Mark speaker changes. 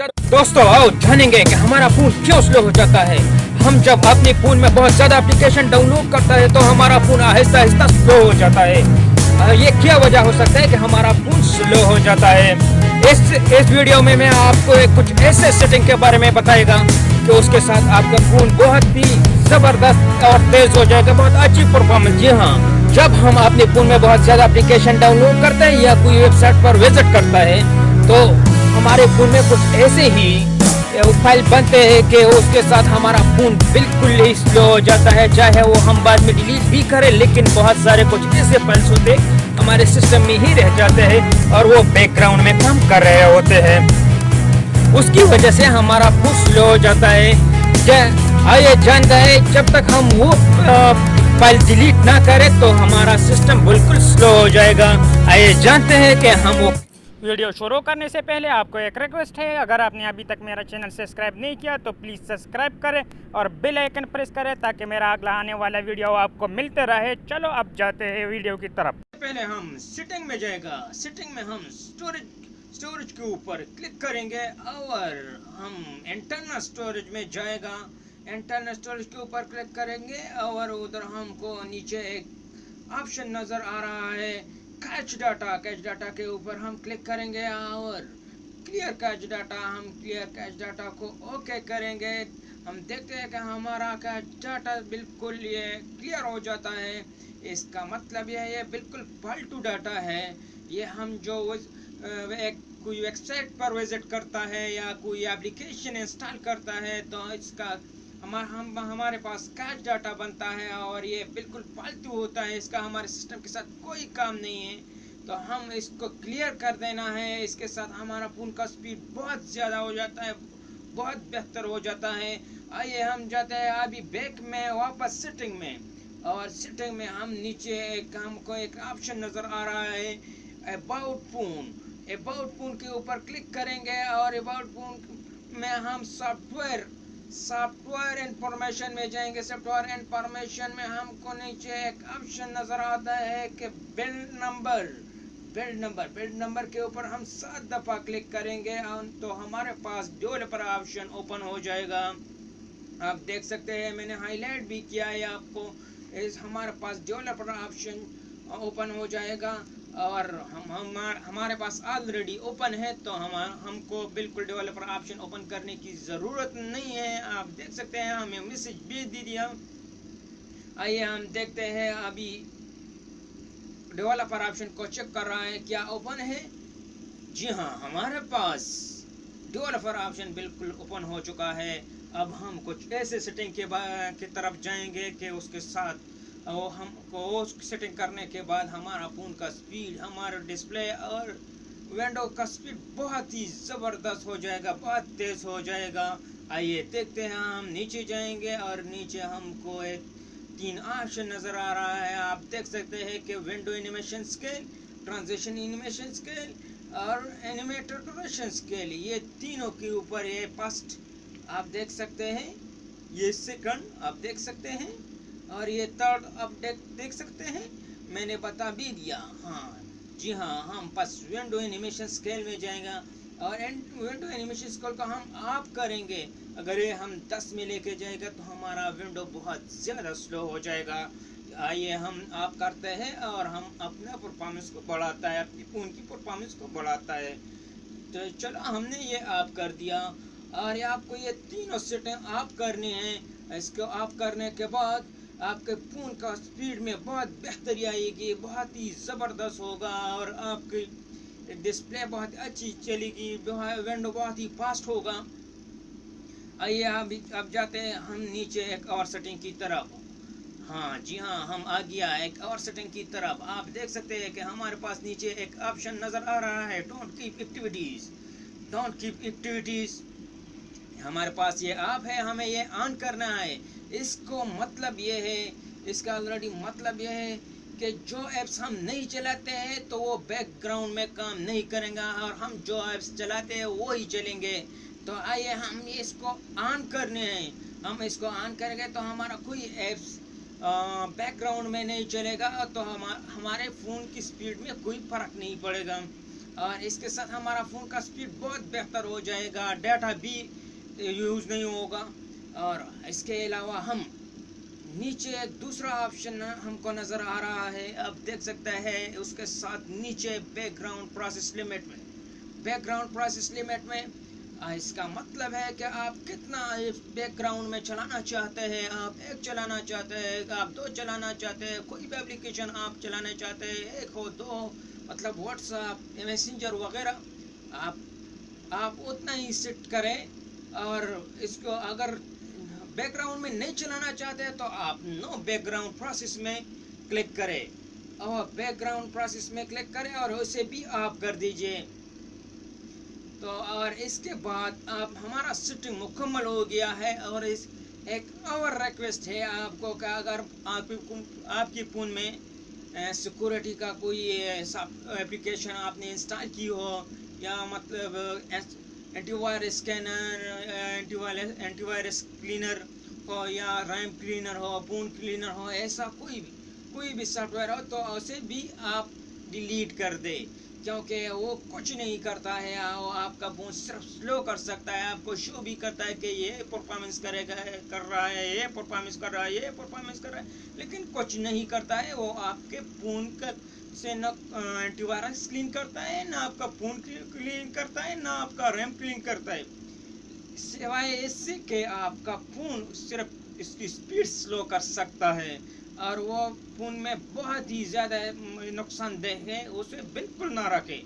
Speaker 1: दोस्तों आओ जानेंगे कि हमारा फोन क्यों स्लो हो जाता है। हम जब अपने फोन में बहुत ज्यादा एप्लीकेशन डाउनलोड करता है तो हमारा फोन आहिस्ता आहिस्ता स्लो हो जाता है। ये क्या वजह हो सकता है कि हमारा फोन स्लो हो जाता है। इस वीडियो में मैं आपको कुछ ऐसे सेटिंग के बारे में बताएगा कि उसके साथ आपका फोन बहुत ही जबरदस्त और तेज हो जाएगा, बहुत अच्छी परफॉर्मेंस। जी हाँ, जब हम अपने फोन में बहुत ज्यादा एप्लीकेशन डाउनलोड करते हैं या कोई वेबसाइट पर विजिट करता है तो हमारे फोन में कुछ ऐसे ही फाइल बनते हैं कि उसके साथ हमारा फोन बिल्कुल ही स्लो हो जाता है। चाहे वो हम बाद में डिलीट भी करें, लेकिन बहुत सारे कुछ ऐसे फाइल्स होते हमारे सिस्टम में ही रह जाते हैं और वो बैकग्राउंड में काम कर रहे होते हैं। उसकी वजह से हमारा फोन स्लो हो जाता है। आइए जानते हैं, जब तक हम वो फाइल डिलीट ना करें तो हमारा सिस्टम बिल्कुल स्लो हो जाएगा। आइए जानते हैं कि हम वो
Speaker 2: वीडियो शुरू करने से पहले आपको एक रिक्वेस्ट है, अगर आपने अभी तक मेरा चैनल सब्सक्राइब नहीं किया तो प्लीज़ सब्सक्राइब करें और बेल आइकन प्रेस करें ताकि मेरा अगला आने वाला वीडियो आपको मिलते रहे। चलो अब जाते हैं वीडियो की तरफ।
Speaker 1: पहले हम सेटिंग में जाएगा। सेटिंग में हम स्टोरेज के ऊपर क्लिक करेंगे और हम इंटरनल स्टोरेज में जाएगा। इंटरनल स्टोरेज के ऊपर क्लिक करेंगे और उधर हमको नीचे एक ऑप्शन नज़र आ रहा है कैच डाटा के ऊपर हम क्लिक करेंगे और क्लियर कैच डाटा, हम क्लियर कैच डाटा को ओके करेंगे। हम देखते हैं कि हमारा कैच डाटा बिल्कुल ये क्लियर हो जाता है। इसका मतलब ये बिल्कुल फालतू डाटा है। ये हम जो कोई वेबसाइट पर विजिट करता है या कोई एप्लीकेशन इंस्टॉल करता है तो इसका हमारे पास कैच डाटा बनता है और ये बिल्कुल फालतू होता है। इसका हमारे सिस्टम के साथ कोई काम नहीं है, तो हम इसको क्लियर कर देना है। इसके साथ हमारा फोन का स्पीड बहुत ज़्यादा हो जाता है, बहुत बेहतर हो जाता है। आइए हम जाते हैं अभी बैक में वापस सेटिंग में, और सेटिंग में हम नीचे हमको एक ऑप्शन नज़र आ रहा है अबाउट फोन। अबाउट फोन के ऊपर क्लिक करेंगे और अबाउट फोन में हम सॉफ्टवेयर इंफॉर्मेशन में जाएंगे। सॉफ्टवेयर इंफॉर्मेशन में हमको नीचे एक ऑप्शन नजर आता है कि बिल्ड नंबर के ऊपर हम 7 दफा क्लिक करेंगे तो हमारे पास डेवलपर ऑप्शन ओपन हो जाएगा। आप देख सकते हैं, मैंने हाईलाइट भी किया है आपको। हमारे पास डेवलपर ऑप्शन ओपन हो जाएगा और हमारे पास ऑलरेडी ओपन है, तो हमको बिल्कुल डेवलपर ऑप्शन ओपन करने की ज़रूरत नहीं है। आप देख सकते हैं, हमें मैसेज भेज दी दिया। आइए हम देखते हैं, अभी डेवलपर ऑप्शन को चेक कर रहा है क्या ओपन है। जी हाँ, हमारे पास डेवलपर ऑप्शन बिल्कुल ओपन हो चुका है। अब हम कुछ ऐसे सेटिंग की तरफ जाएंगे कि उसके साथ वो हमको सेटिंग करने के बाद हमारा फ़ोन का स्पीड, हमारा डिस्प्ले और विंडो का स्पीड बहुत ही ज़बरदस्त हो जाएगा, बहुत तेज़ हो जाएगा। आइए देखते हैं, हम नीचे जाएंगे और नीचे हमको एक 3 ऑप्शन नज़र आ रहा है। आप देख सकते हैं कि window animation scale, transition animation scale और एनिमेटेड ड्यूरेशन स्केल, ये तीनों के ऊपर ये फर्स्ट आप देख सकते हैं, ये सेकंड आप देख सकते हैं और ये थर्ड आप देख सकते हैं। मैंने बता भी दिया। हाँ जी हाँ, हम बस विंडो एनिमेशन स्केल में जाएगा और विंडो एनिमेशन स्केल को हम ऑफ करेंगे। अगर ये हम 10 में लेके जाएगा तो हमारा विंडो बहुत ज़्यादा स्लो हो जाएगा। आइए हम ऑफ करते हैं और हम अपना परफॉर्मेंस को बढ़ाता है, अपनी फ़ोन की परफॉर्मेंस को बढ़ाता है। तो चलो, हमने ये ऑफ कर दिया और आपको ये तीनों सेटिंग ऑफ करनी है। इसको ऑफ करने के बाद आपके फ़ोन का स्पीड में बहुत बेहतरी आएगी, बहुत ही ज़बरदस्त होगा और आपकी डिस्प्ले बहुत अच्छी चलेगी, विंडो बहुत ही फास्ट होगा। आइए अब जाते हैं हम नीचे एक और सेटिंग की तरफ। हाँ जी हाँ, हम आ गया एक और सेटिंग की तरफ। आप देख सकते हैं कि हमारे पास नीचे एक ऑप्शन नज़र आ रहा है डोंट कीप एक्टिविटीज़। हमारे पास ये ऐप है, हमें ये ऑन करना है। इसको मतलब ये है, इसका ऑलरेडी मतलब ये है कि जो ऐप्स हम नहीं चलाते हैं तो वो बैकग्राउंड में काम नहीं करेंगे और हम जो ऐप्स चलाते हैं वो ही चलेंगे। तो आइए हम इसको ऑन करने हैं। हम इसको ऑन करेंगे तो हमारा कोई ऐप्स बैकग्राउंड में नहीं चलेगा, तो हमारे फ़ोन की स्पीड में कोई फ़र्क नहीं पड़ेगा। और इसके साथ हमारा फ़ोन का स्पीड बहुत बेहतर हो जाएगा, डाटा भी यूज़ नहीं होगा। और इसके अलावा हम नीचे एक दूसरा ऑप्शन हमको नज़र आ रहा है, अब देख सकते हैं उसके साथ नीचे बैकग्राउंड प्रोसेस लिमिट में। बैकग्राउंड प्रोसेस लिमिट में इसका मतलब है कि आप कितना बैकग्राउंड में चलाना चाहते हैं। आप एक चलाना चाहते हैं, आप दो चलाना चाहते हैं, कोई भी एप्लीकेशन आप चलाना चाहते हैं, एक हो दो, मतलब व्हाट्सएप, मैसेंजर वगैरह, आप उतना ही सेट करें। और इसको अगर बैकग्राउंड में नहीं चलाना चाहते हैं तो आप नो बैकग्राउंड प्रोसेस में क्लिक करें और बैकग्राउंड प्रोसेस में क्लिक करें और उसे भी आप कर दीजिए। तो और इसके बाद आप हमारा सेटिंग मुकम्मल हो गया है। और इस एक और रिक्वेस्ट है आपको कि अगर आपकी फ़ोन में सिक्योरिटी का कोई एप्लीकेशन आपने इंस्टॉल की हो, या मतलब एंटीवायरस स्कैनर, एंटीवायरस क्लीनर हो, या रैम क्लीनर हो, फ़ोन क्लीनर हो, ऐसा कोई भी सॉफ्टवेयर हो तो उसे भी आप डिलीट कर दे, क्योंकि वो कुछ नहीं करता है। वो आपका फ़ोन सिर्फ स्लो कर सकता है, आपको शो भी करता है कि ये परफॉर्मेंस कर रहा है, ये परफॉर्मेंस कर रहा है, ये परफॉर्मेंस कर रहा है, लेकिन कुछ नहीं करता है। वो आपके फ़ोन का से न एंटीवायरस क्लीन करता है, ना आपका फ़ोन क्लीन करता है, ना आपका रैम क्लीन करता है, सिवाय इससे कि आपका फ़ोन सिर्फ इसकी स्पीड स्लो कर सकता है। और वो फ़ोन में बहुत ही ज़्यादा नुकसानदेह है, उसे बिल्कुल ना रखें।